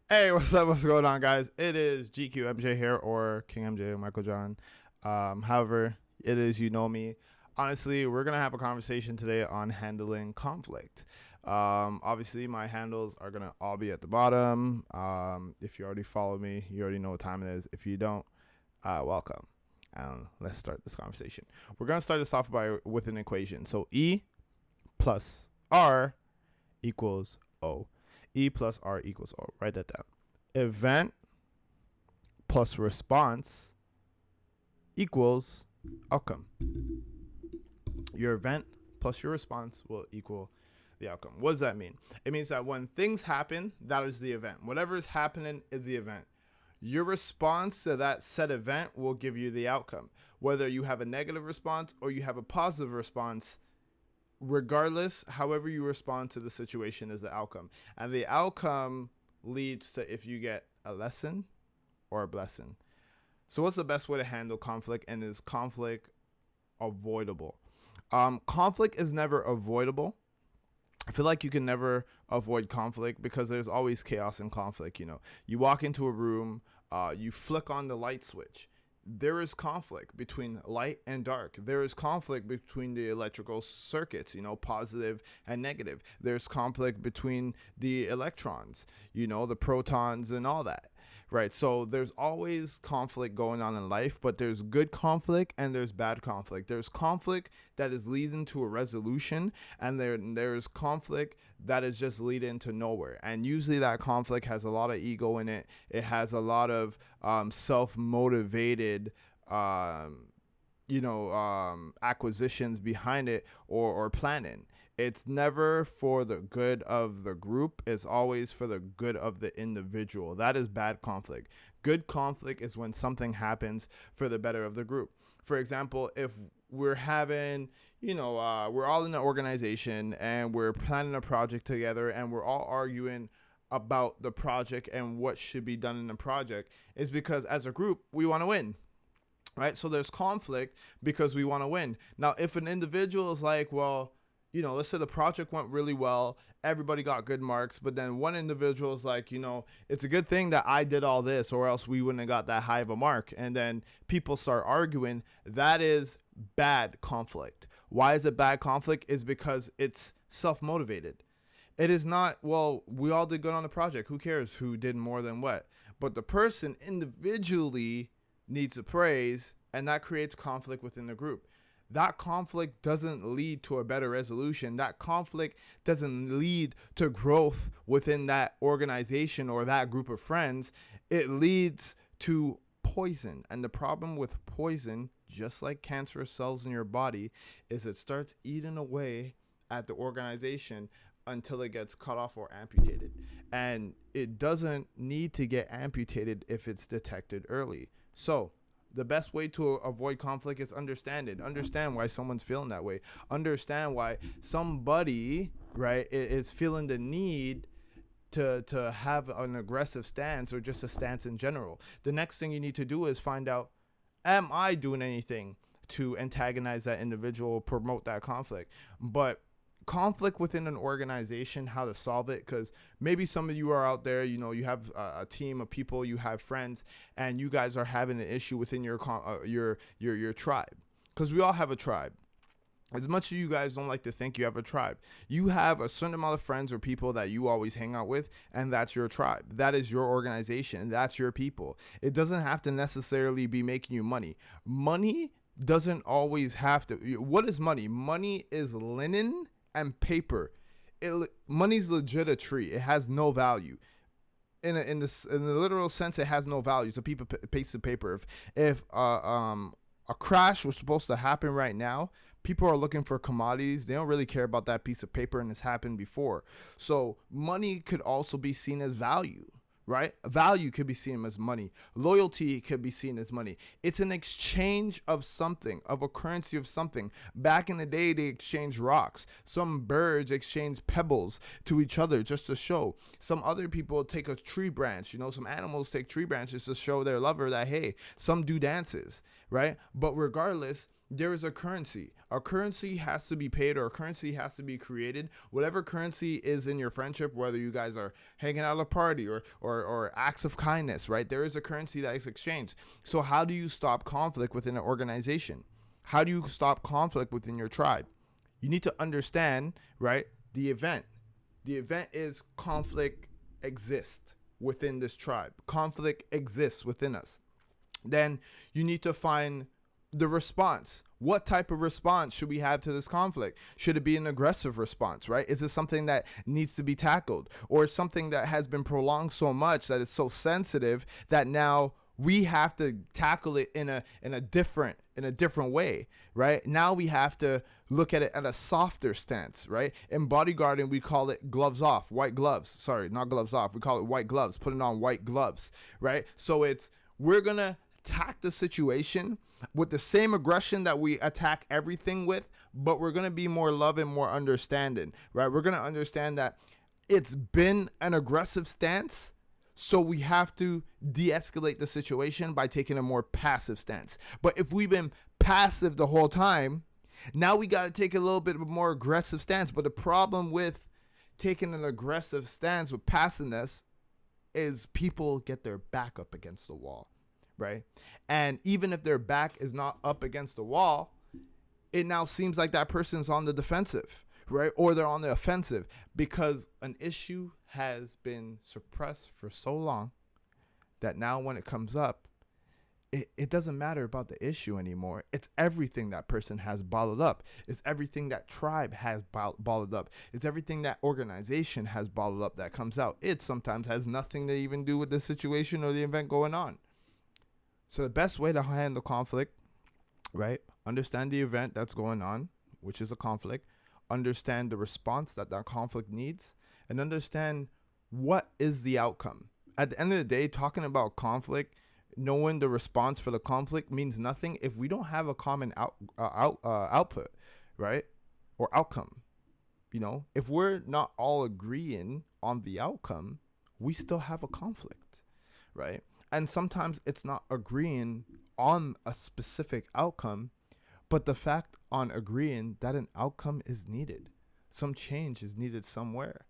Hey, what's up? What's going on, guys? It is GQMJ here, or King MJ, or Michael John. However, it is you know me. Honestly, we're gonna have a conversation today on handling conflict. Obviously, my handles are gonna all be at the bottom. If you already follow me, you already know what time it is. If you don't, welcome. Let's start this conversation. We're gonna start this off with an equation. So E plus R equals O. E plus R equals O. Write that down. Event plus response equals outcome. Your event plus your response will equal the outcome. What does that mean? It means that when things happen, that is the event. Whatever is happening is the event. Your response to that said event will give you the outcome. Whether you have a negative response or you have a positive response, regardless, however you respond to the situation is the outcome. And the outcome leads to if you get a lesson or a blessing. So what's the best way to handle conflict, and is conflict avoidable? Conflict is never avoidable. I feel like you can never avoid conflict because there's always chaos in conflict. You walk into a room, you flick on the light switch. There is conflict between light and dark. There is conflict between the electrical circuits, positive and negative. There's conflict between the electrons, the protons and all that, right? So there's always conflict going on in life, but there's good conflict and there's bad conflict. There's conflict that is leading to a resolution, and there's conflict that is just leading to nowhere. And usually that conflict has a lot of ego in it. It has a lot of self-motivated acquisitions behind it, or planning. It's never for the good of the group. It's always for the good of the individual. That is bad conflict. Good conflict is when something happens for the better of the group. For example, if we're having, we're all in an organization and we're planning a project together and we're all arguing about the project and what should be done in the project, is because as a group, we want to win. Right? So there's conflict because we want to win. Now, if an individual is like, well, let's say the project went really well, everybody got good marks, but then one individual is like, it's a good thing that I did all this, or else we wouldn't have got that high of a mark. And then people start arguing. That is bad conflict. Why is it bad conflict? Is because it's self-motivated. It is not, well, we all did good on the project. Who cares who did more than what? But the person individually needs a praise, and that creates conflict within the group. That conflict doesn't lead to a better resolution. That conflict doesn't lead to growth within that organization or that group of friends. It leads to poison. And the problem with poison, just like cancerous cells in your body, is it starts eating away at the organization until it gets cut off or amputated. And it doesn't need to get amputated if it's detected early. So the best way to avoid conflict is understand it. Understand why someone's feeling that way. Understand why somebody, right, is feeling the need to have an aggressive stance, or just a stance in general. The next thing you need to do is find out, am I doing anything to antagonize that individual, promote that conflict? But conflict within an organization, how to solve it, because maybe some of you are out there, you have a team of people, you have friends, and you guys are having an issue within your tribe, because we all have a tribe. As much as you guys don't like to think you have a tribe, you have a certain amount of friends or people that you always hang out with, and that's your tribe. That is your organization. That's your people. It doesn't have to necessarily be making you money. Money doesn't always have to. What is money? Money is linen and paper. Money's legit a tree. It has no value. In the literal sense, it has no value. It's a piece of paper. If a crash was supposed to happen right now, people are looking for commodities. They don't really care about that piece of paper, and it's happened before. So money could also be seen as value. Right? Value could be seen as money. Loyalty could be seen as money. It's an exchange of something, of a currency of something. Back in the day, they exchanged rocks. Some birds exchange pebbles to each other just to show. Some other people take a tree branch. Some animals take tree branches to show their lover that, hey, some do dances, right? But regardless, there is a currency. A currency has to be paid, or a currency has to be created. Whatever currency is in your friendship, whether you guys are hanging out at a party or acts of kindness, right? There is a currency that is exchanged. So how do you stop conflict within an organization? How do you stop conflict within your tribe? You need to understand, right, the event. The event is conflict exists within this tribe. Conflict exists within us. Then you need to find the response. What type of response should we have to this conflict? Should it be an aggressive response, right? Is it something that needs to be tackled, or something that has been prolonged so much that it's so sensitive that now we have to tackle it in a different way, right? Now we have to look at it at a softer stance, right? In bodyguarding, we call it gloves off, white gloves. Sorry, not gloves off. We call it white gloves, putting on white gloves, right? So we're going to attack the situation with the same aggression that we attack everything with, but we're going to be more loving, more understanding, right? We're going to understand that it's been an aggressive stance, so we have to de-escalate the situation by taking a more passive stance. But if we've been passive the whole time, now we got to take a little bit of a more aggressive stance. But the problem with taking an aggressive stance with passiveness is people get their back up against the wall, right? And even if their back is not up against the wall, it now seems like that person's on the defensive, right? Or they're on the offensive, because an issue has been suppressed for so long that now when it comes up, it doesn't matter about the issue anymore. It's everything that person has bottled up. It's everything that tribe has bottled up. It's everything that organization has bottled up that comes out. It sometimes has nothing to even do with the situation or the event going on. So the best way to handle conflict, right? Understand the event that's going on, which is a conflict. Understand the response that conflict needs, and understand what is the outcome. At the end of the day, talking about conflict, knowing the response for the conflict means nothing if we don't have a common output, right? Or outcome. You know, if we're not all agreeing on the outcome, we still have a conflict, right? And sometimes it's not agreeing on a specific outcome, but the fact on agreeing that an outcome is needed. Some change is needed somewhere.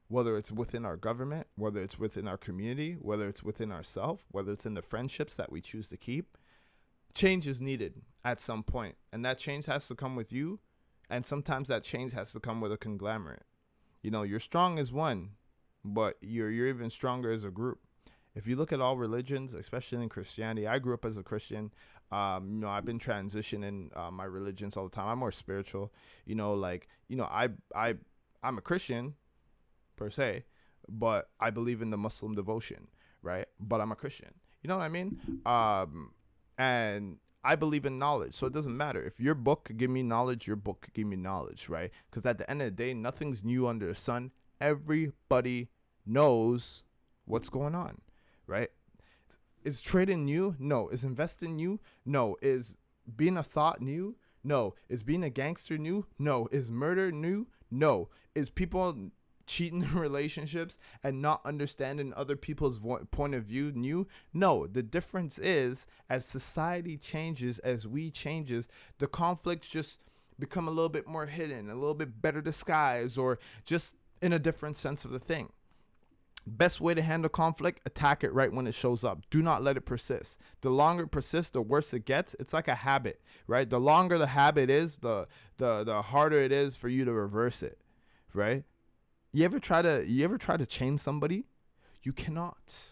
Whether it's within our government, whether it's within our community, whether it's within ourselves, whether it's in the friendships that we choose to keep, change is needed at some point. And that change has to come with you. And sometimes that change has to come with a conglomerate. You know, you're strong as one, but you're even stronger as a group. If you look at all religions, especially in Christianity, I grew up as a Christian. You know, I've been transitioning my religions all the time. I'm more spiritual. You know, like, you know, I'm a Christian per se, but I believe in the Muslim devotion, right? But I'm a Christian. You know what I mean? And I believe in knowledge. So it doesn't matter. If your book could give me knowledge, your book could give me knowledge, right? Because at the end of the day, nothing's new under the sun. Everybody knows what's going on, right? Is trading new? No. Is investing new? No. Is being a thought new? No. Is being a gangster new? No. Is murder new? No. Is people cheating in relationships and not understanding other people's point of view new? No. The difference is, as society changes, as we changes, the conflicts just become a little bit more hidden, a little bit better disguised, or just in a different sense of the thing. Best way to handle conflict, attack it right when it shows up. Do not let it persist. The longer it persists, the worse it gets. It's like a habit, right? The longer the habit is, the harder it is for you to reverse it, right? You ever try to change somebody? You cannot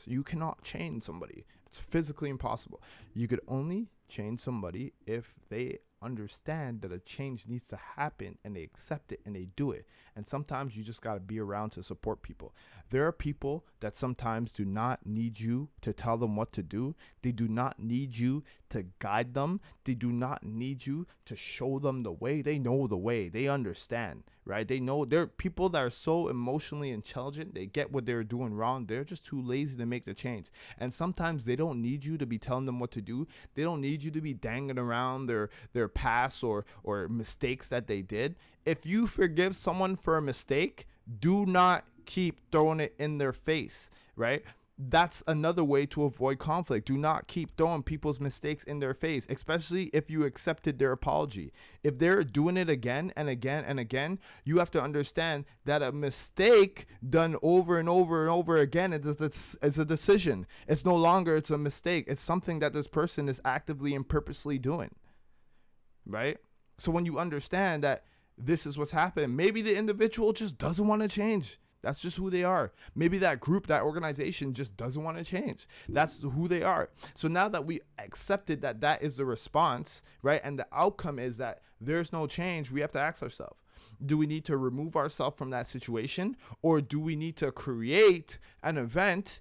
change somebody. It's physically impossible. You could only change somebody if they understand that a change needs to happen and they accept it and they do it. And sometimes you just got to be around to support people. There are people that sometimes do not need you to tell them what to do. They do not need you to guide them. They do not need you to show them the way. They know the way. They understand, right? They know. There are people that are so emotionally intelligent. They get what they're doing wrong. They're just too lazy to make the change. And sometimes they don't need you to be telling them what to do. They don't need you to be dangling around their past or mistakes that they did. If you forgive someone for a mistake, do not keep throwing it in their face, right? That's another way to avoid conflict. Do not keep throwing people's mistakes in their face, especially if you accepted their apology. If they're doing it again and again and again, you have to understand that a mistake done over and over and over again is a decision. It's no longer it's a mistake. It's something that this person is actively and purposely doing, right? So when you understand that this is what's happening, maybe the individual just doesn't want to change. That's just who they are. Maybe that group, that organization just doesn't want to change. That's who they are. So now that we accepted that that is the response, right? And the outcome is that there's no change, we have to ask ourselves, do we need to remove ourselves from that situation? Or do we need to create an event,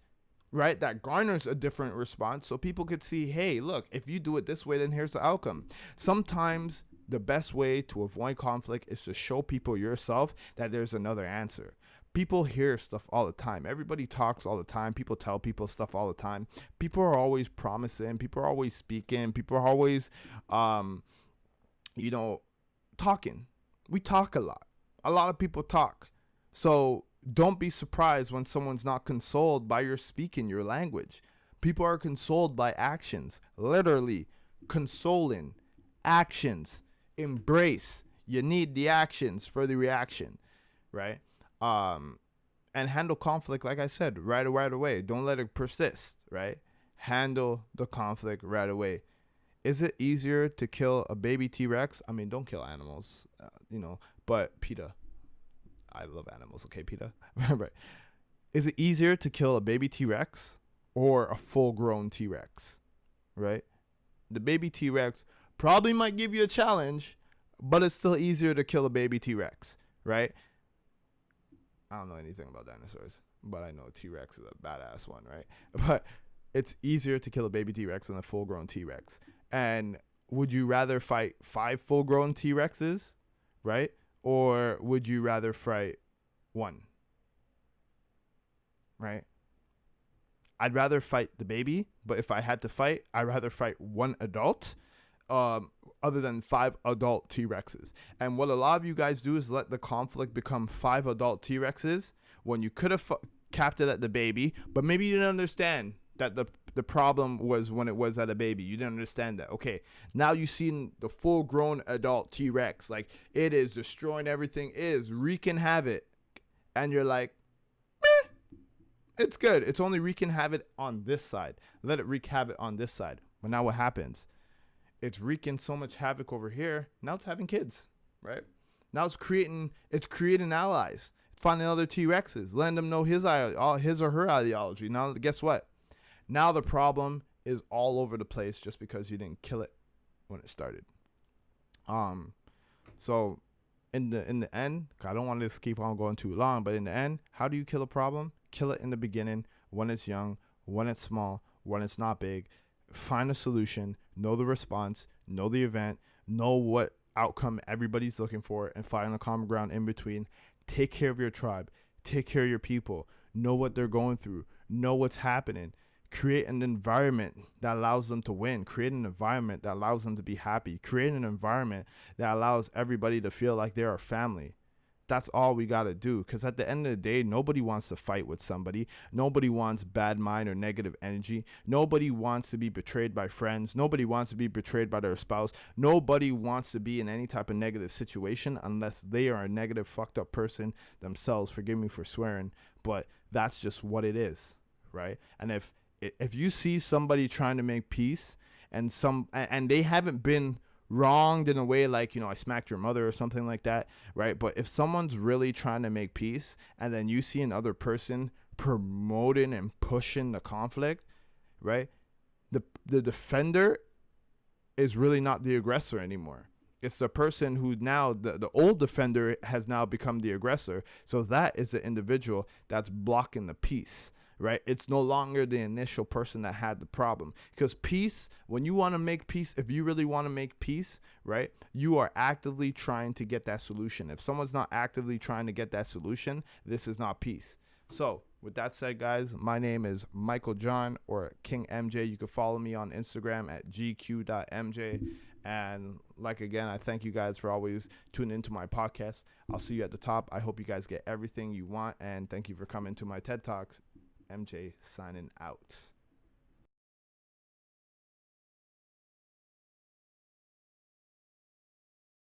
right, that garners a different response so people could see, hey, look, if you do it this way, then here's the outcome. Sometimes the best way to avoid conflict is to show people yourself that there's another answer. People hear stuff all the time. Everybody talks all the time. People tell people stuff all the time. People are always promising. People are always speaking. People are always, talking. We talk a lot. A lot of people talk. So don't be surprised when someone's not consoled by your speaking your language. People are consoled by actions. Literally, consoling. Actions. Embrace. You need the actions for the reaction, right? And handle conflict, like I said, right away. Don't let it persist, right? Handle the conflict right away. Is it easier to kill a baby T-Rex? I mean, don't kill animals, but PETA. I love animals, okay, PETA? Right. Is it easier to kill a baby T-Rex or a full-grown T-Rex, right? The baby T-Rex probably might give you a challenge, but it's still easier to kill a baby T-Rex, right? I don't know anything about dinosaurs, but I know T-Rex is a badass one, right? But it's easier to kill a baby T-Rex than a full-grown T-Rex. And would you rather fight 5 full-grown T-Rexes, right? Or would you rather fight 1, right? I'd rather fight the baby, but if I had to fight, I'd rather fight 1 adult other than 5 adult T-Rexes. And what a lot of you guys do is let the conflict become 5 adult T-Rexes when you could have capped it at the baby, but maybe you didn't understand that the problem was when it was at a baby. You didn't understand that. Okay, now you've seen the full-grown adult T-Rex. Like, it is destroying everything, it is wreaking havoc. And you're like, it's good. It's only wreaking havoc on this side. Let it wreak havoc on this side. But now what happens? It's wreaking so much havoc over here. Now it's having kids, right? Now it's creating allies. It's finding other T-Rexes, letting them know his or her ideology. Now, guess what? Now the problem is all over the place just because you didn't kill it when it started. So in the end, I don't want this to keep on going too long, but in the end, how do you kill a problem? Kill it in the beginning, when it's young, when it's small, when it's not big. Find a solution, know the response, know the event, know what outcome everybody's looking for, and find a common ground in between. Take care of your tribe, take care of your people, know what they're going through, know what's happening. Create an environment that allows them to win. Create an environment that allows them to be happy. Create an environment that allows everybody to feel like they're a family. That's all we got to do, because at the end of the day, nobody wants to fight with somebody. Nobody wants bad mind or negative energy. Nobody wants to be betrayed by friends. Nobody wants to be betrayed by their spouse. Nobody wants to be in any type of negative situation unless they are a negative, fucked up person themselves. Forgive me for swearing, but that's just what it is, right? And if you see somebody trying to make peace and they haven't been wronged in a way like, I smacked your mother or something like that, right? But if someone's really trying to make peace and then you see another person promoting and pushing the conflict, right? The defender is really not the aggressor anymore. It's the person who now, the old defender has now become the aggressor. So that is the individual that's blocking the peace. Right? It's no longer the initial person that had the problem, because peace, when you want to make peace, if you really want to make peace, right, you are actively trying to get that solution. If someone's not actively trying to get that solution, this is not peace. So with that said, guys, my name is Michael John, or King MJ. You can follow me on Instagram at gq.mj. And again, I thank you guys for always tuning into my podcast. I'll see you at the top. I hope you guys get everything you want, and thank you for coming to my TED Talks. MJ signing out.